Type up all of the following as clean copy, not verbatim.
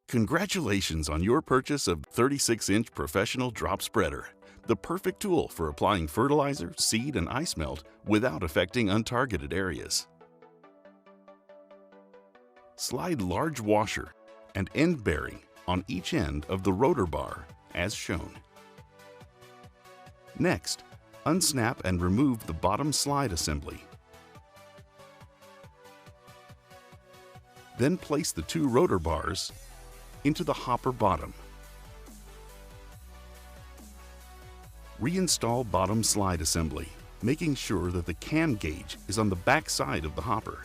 Congratulations on your purchase of 36-inch professional drop spreader, the perfect tool for applying fertilizer, seed, and ice melt without affecting untargeted areas. Slide large washer and end bearing on each end of the rotor bar as shown. Next, unsnap and remove the bottom slide assembly. Then place the two rotor bars into the hopper bottom. Reinstall bottom slide assembly, making sure that the cam gauge is on the back side of the hopper.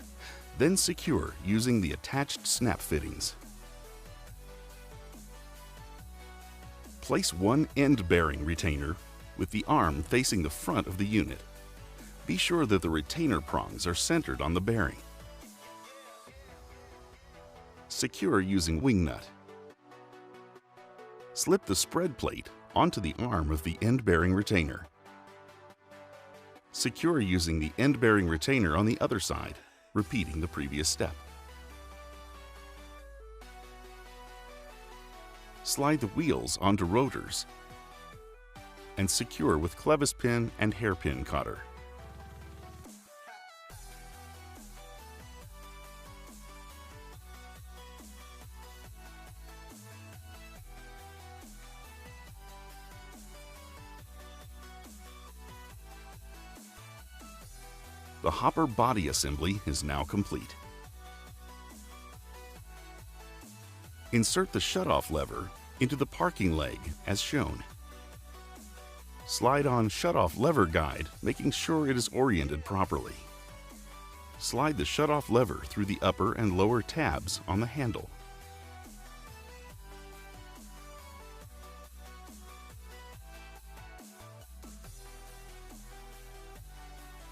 Then secure using the attached snap fittings. Place one end bearing retainer with the arm facing the front of the unit. Be sure that the retainer prongs are centered on the bearing. Secure using wing nut. Slip the spread plate onto the arm of the end bearing retainer. Secure using the end bearing retainer on the other side, repeating the previous step. Slide the wheels onto rotors and secure with clevis pin and hairpin cotter. The hopper body assembly is now complete. Insert the shutoff lever into the parking leg as shown. Slide on shutoff lever guide, making sure it is oriented properly. Slide the shutoff lever through the upper and lower tabs on the handle.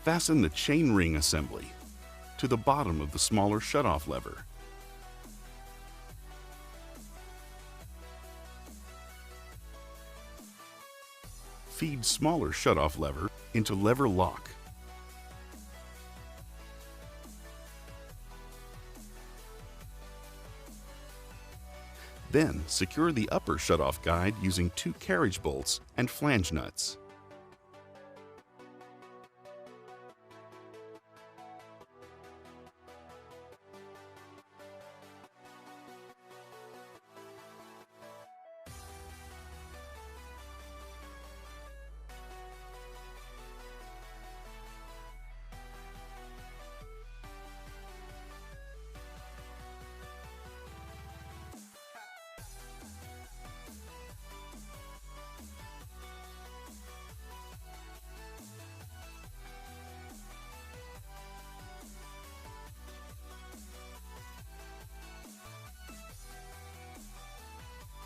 Fasten the chain ring assembly to the bottom of the smaller shutoff lever. Feed smaller shutoff lever into lever lock. Then secure the upper shutoff guide using two carriage bolts and flange nuts.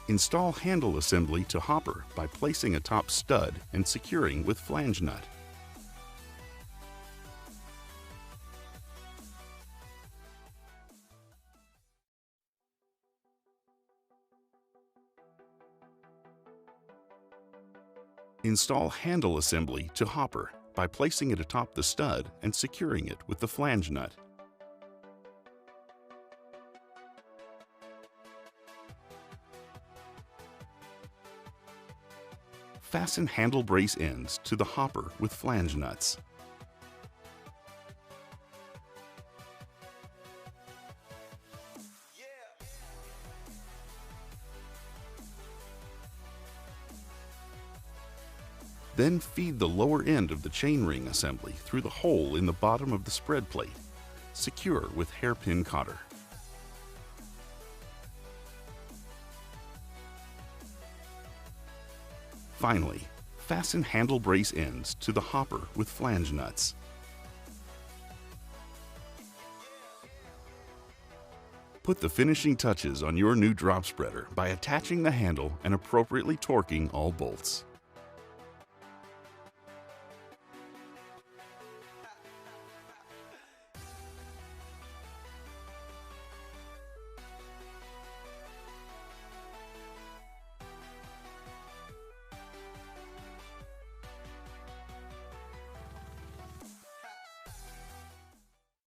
Install handle assembly to hopper by placing a top stud and securing with flange nut. Install handle assembly to hopper by placing it atop the stud and securing it with the flange nut. Fasten handle brace ends to the hopper with flange nuts. Then feed the lower end of the chain ring assembly through the hole in the bottom of the spread plate. Secure with hairpin cotter. Finally, fasten handle brace ends to the hopper with flange nuts. Put the finishing touches on your new drop spreader by attaching the handle and appropriately torquing all bolts.